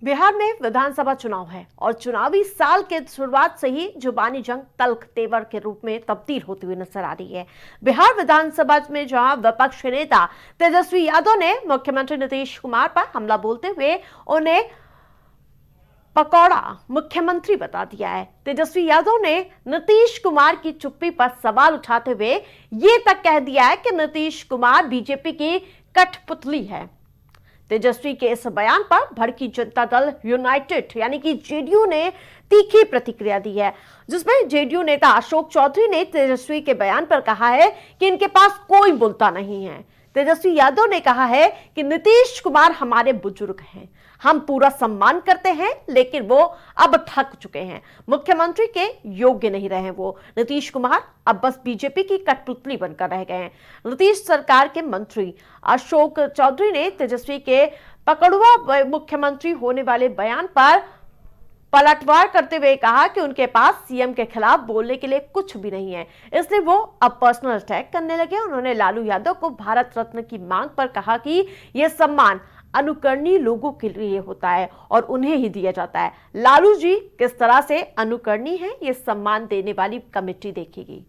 बिहार में विधानसभा चुनाव है और चुनावी साल के शुरुआत से ही जुबानी जंग तल्ख तेवर के रूप में तब्दील होती हुई नजर आ रही है। बिहार विधानसभा में जहां विपक्ष के नेता तेजस्वी यादव ने मुख्यमंत्री नीतीश कुमार पर हमला बोलते हुए उन्हें पकौड़ा मुख्यमंत्री बता दिया है। तेजस्वी यादव ने नीतीश कुमार की चुप्पी पर सवाल उठाते हुए ये तक कह दिया है कि नीतीश कुमार बीजेपी की कठपुतली है। तेजस्वी के इस बयान पर भड़की जनता दल यूनाइटेड यानी कि जेडीयू ने तीखी प्रतिक्रिया दी है, जिसमें जेडीयू नेता अशोक चौधरी ने तेजस्वी के बयान पर कहा है कि इनके पास कोई मुद्दा नहीं है। तेजस्वी यादव ने कहा है कि नीतीश कुमार हमारे बुजुर्ग हैं, हम पूरा सम्मान करते हैं, लेकिन वो अब थक चुके हैं, मुख्यमंत्री के योग्य नहीं रहे वो। नीतीश कुमार अब बस बीजेपी की कठपुतली बनकर रह गए हैं। नीतीश सरकार के मंत्री अशोक चौधरी ने तेजस्वी के पकड़ुआ मुख्यमंत्री होने वाले बयान पर पलटवार करते हुए कहा कि उनके पास सीएम के खिलाफ बोलने के लिए कुछ भी नहीं है, इसलिए वो अब पर्सनल अटैक करने लगे। उन्होंने लालू यादव को भारत रत्न की मांग पर कहा कि यह सम्मान अनुकरणीय लोगों के लिए होता है और उन्हें ही दिया जाता है। लालू जी किस तरह से अनुकरणीय है, ये सम्मान देने वाली कमेटी देखेगी।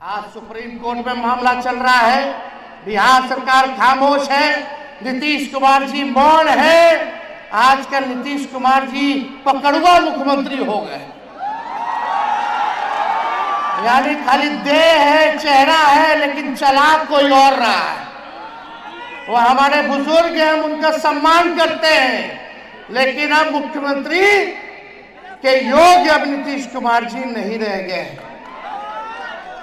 आज सुप्रीम कोर्ट में मामला चल रहा है, बिहार सरकार खामोश है, नीतीश कुमार जी मौन है। आजकल नीतीश कुमार जी पकड़ुआ मुख्यमंत्री हो गए, यानी खाली देह है, चेहरा है, लेकिन चला कोई और रहा है। वो हमारे बुजुर्ग हैं, हम उनका सम्मान करते हैं, लेकिन अब मुख्यमंत्री के योग्य अब नीतीश कुमार जी नहीं रह गए,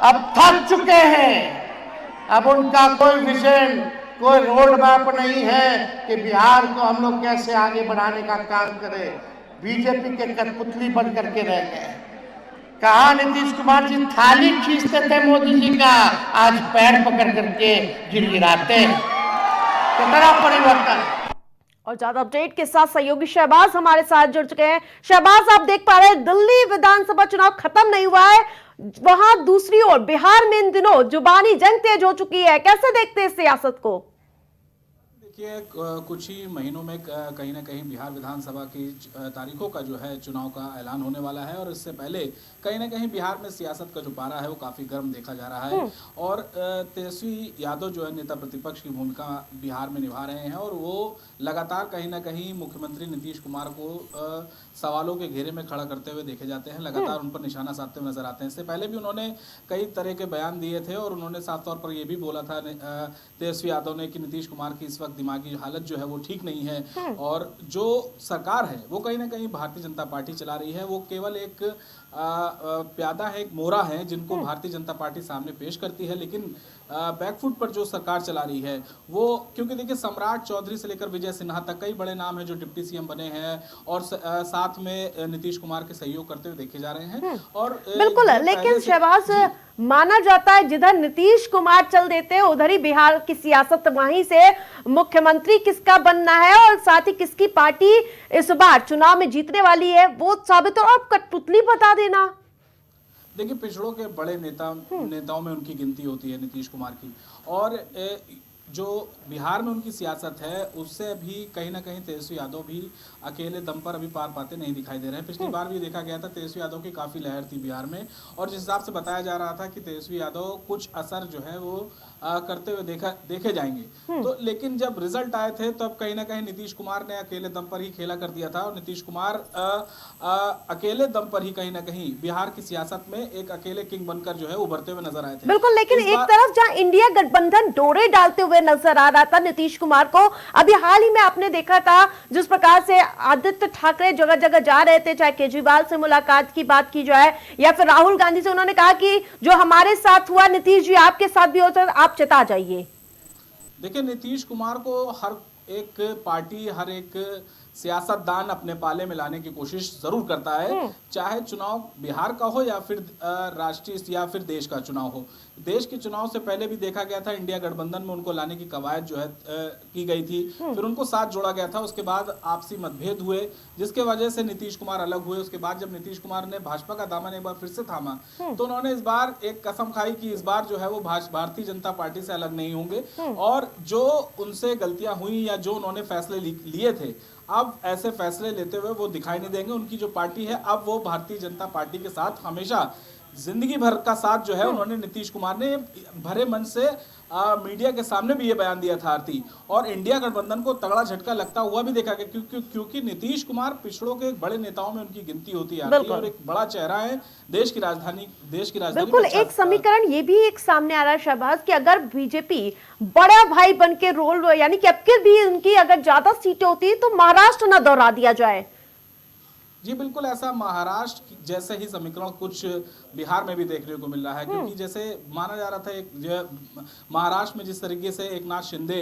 अब थक चुके हैं। अब उनका कोई विजन, कोई रोड मैप नहीं है कि बिहार को हम लोग कैसे आगे बढ़ाने का काम करें। बीजेपी के कठपुतली बन करके रह गए। कहा नीतीश कुमार जी थाली खींचते थे मोदी जी का, आज पैर पकड़ करके गिड़गिड़ाते हैं। कितना परिवर्तन। और ज्यादा अपडेट के साथ सहयोगी शहबाज हमारे साथ जुड़ चुके हैं। शहबाज, आप देख पा रहे हैं दिल्ली विधानसभा चुनाव खत्म नहीं हुआ है, वहां दूसरी ओर बिहार में इन दिनों जुबानी जंग तेज हो चुकी है, कैसे देखते हैं इस सियासत को? देखिए, कुछ ही महीनों में कहीं ना कहीं बिहार विधानसभा की तारीखों का जो है चुनाव का ऐलान होने वाला है और इससे पहले कहीं ना कहीं बिहार में सियासत का जो पारा है वो काफ़ी गर्म देखा जा रहा है। और तेजस्वी यादव जो है नेता प्रतिपक्ष की भूमिका बिहार में निभा रहे हैं और वो लगातार कहीं ना कहीं मुख्यमंत्री नीतीश कुमार को सवालों के घेरे में खड़ा करते हुए देखे जाते हैं, लगातार उन पर निशाना साधते हुए नजर आते हैं। इससे पहले भी उन्होंने कई तरह के बयान दिए थे और उन्होंने साफ तौर पर यह भी बोला था तेजस्वी यादव ने कि नीतीश कुमार की इस वक्त दिमागी हालत जो है वो ठीक नहीं है और जो सरकार है वो कहीं ना कहीं भारतीय जनता पार्टी चला रही है, वो केवल एक प्यादा है, एक मोरा है जिनको भारतीय जनता पार्टी सामने पेश करती है, लेकिन बैकफुट पर जो सरकार चला रही है वो, क्योंकि देखिए सम्राट चौधरी से लेकर विजय सिन्हा तक कई बड़े नाम हैं जो डिप्टी सीएम बने हैं और साथ में नीतीश कुमार के सहयोग करते हुए देखे जा रहे हैं। और बिल्कुल, लेकिन शहबाज माना जाता है जिधर नीतीश कुमार चल देते हैं उधर ही बिहार की सियासत, वहीं से मुख्यमंत्री किसका बनना है और साथ ही किसकी पार्टी इस बार चुनाव में जीतने वाली है वो साबित हो। अब कठपुतली बता देना, देखिए पिछड़ों के बड़े नेताओं में उनकी गिनती होती है नीतीश कुमार की, और जो बिहार में उनकी सियासत है उससे अभी कहीं ना कहीं तेजस्वी यादव भी अकेले दम पर अभी पार पाते नहीं दिखाई दे रहे हैं। पिछली बार भी देखा गया था तेजस्वी यादव की काफ़ी लहर थी बिहार में और जिस हिसाब से बताया जा रहा था कि तेजस्वी यादव कुछ असर जो है वो करते हुए देखे जाएंगे, तो लेकिन जब रिजल्ट आए थे तो अब कहीं ना कहीं नीतीश कुमार ने अकेले दम पर ही खेला कर दिया था और नीतीश कुमार अकेले दम पर ही कहीं ना कहीं बिहार की सियासत में एक अकेले किंग बनकर जो है उभरते हुए नजर आए थे। बिल्कुल, लेकिन एक तरफ जहां इंडिया गठबंधन डोरे डालते हुए नजर आ रहा था नीतीश कुमार को, अभी हाल ही में आपने देखा था जिस प्रकार से आदित्य ठाकरे जगह जगह जा रहे थे, चाहे केजरीवाल से मुलाकात की बात की जाए या फिर राहुल गांधी से, उन्होंने कहा कि जो हमारे साथ हुआ नीतीश जी आपके साथ भी हो तो आप चेता जाइए। देखिए नीतीश कुमार को हर एक पार्टी, हर एक सियासतदान अपने पाले में लाने की कोशिश जरूर करता है, चाहे चुनाव बिहार का हो या फिर राष्ट्रीय या फिर देश का चुनाव हो। देश के चुनाव से पहले भी देखा गया था, इंडिया गठबंधन में उनको लाने की कवायद जो है की गई थी, फिर उनको साथ जोड़ा गया था। उसके बाद आपसी मतभेद हुए, जिसके वजह से नीतीश कुमार अलग हुए। उसके बाद जब नीतीश कुमार ने भाजपा का दामन एक बार फिर से थामा, तो उन्होंने इस बार एक कसम खाई कि इस बार जो है वो भारतीय जनता पार्टी से अलग नहीं होंगे, और जो उनसे गलतियां हुई या जो उन्होंने फैसले लिए थे, अब ऐसे फैसले लेते हुए वो दिखाई नहीं देंगे। उनकी जो पार्टी है, अब वो भारतीय जनता पार्टी के साथ हमेशा जिंदगी भर का साथ जो है उन्होंने, नीतीश कुमार ने भरे मन से मीडिया के सामने भी ये बयान दिया था आरती, और इंडिया गठबंधन को तगड़ा झटका लगता हुआ भी देखा गया, क्योंकि नीतीश कुमार पिछड़ों के एक बड़े नेताओं में उनकी गिनती होती है और एक बड़ा चेहरा है देश की राजधानी बिल्कुल। एक समीकरण ये भी एक सामने आ रहा है शहबाज कि अगर बीजेपी बड़ा भाई बन के रोल, यानी कि अब की भी उनकी अगर ज्यादा सीटें होती तो महाराष्ट्र न दोहरा दिया जाए। जी बिल्कुल, ऐसा महाराष्ट्र जैसे ही समीकरण कुछ बिहार में भी देखने को मिल रहा है, क्योंकि जैसे माना जा रहा था एक महाराष्ट्र में जिस तरीके से एकनाथ शिंदे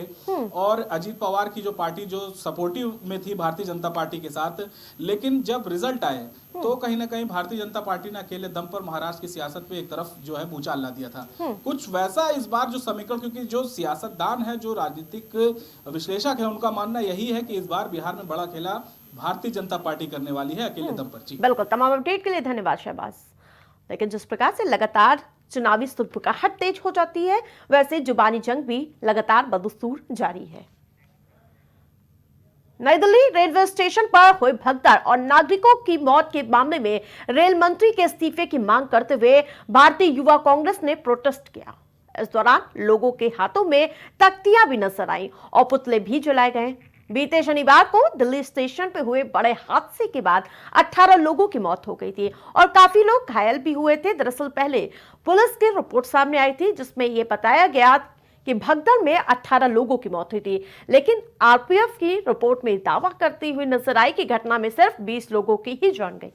और अजीत पवार की जो पार्टी जो सपोर्टिव में थी भारतीय जनता पार्टी के साथ, लेकिन जब रिजल्ट आए तो कहीं ना कहीं भारतीय जनता पार्टी ने अकेले दम पर महाराष्ट्र की सियासत पे एक तरफ जो है भूचाल ला दिया था। कुछ वैसा इस बार जो समीकरण, क्योंकि जो सियासतदान है, जो राजनीतिक विश्लेषक है, उनका मानना यही है कि इस बार बिहार में बड़ा खेला भारतीय जनता पार्टी करने वाली है अकेले दम पर। जी बिल्कुल, तमाम अपडेट के लिए धन्यवाद शहबाज। लेकिन जिस प्रकार से लगातार चुनावी सुरपुकाहट तेज हो जाती है, वैसे जुबानी जंग भी लगातार बदस्तूर जारी है। नई दिल्ली रेलवे स्टेशन पर हुई भगदड़ और नागरिकों की मौत के मामले में रेल मंत्री के इस्तीफे की मांग करते हुए भारतीय युवा कांग्रेस ने प्रोटेस्ट किया। इस दौरान लोगों के हाथों में तख्तियां भी नजर आई और पुतले भी जलाए गए। बीते शनिवार को दिल्ली स्टेशन पर हुए बड़े हादसे के बाद 18 लोगों की मौत हो गई थी और काफी लोग घायल भी हुए थे। दरअसल पहले पुलिस की रिपोर्ट सामने आई थी जिसमें यह बताया गया कि भगदड़ में 18 लोगों की मौत हुई थी, लेकिन आरपीएफ की रिपोर्ट में दावा करती हुई नजर आई कि घटना में सिर्फ 20 लोगों की ही जान गई।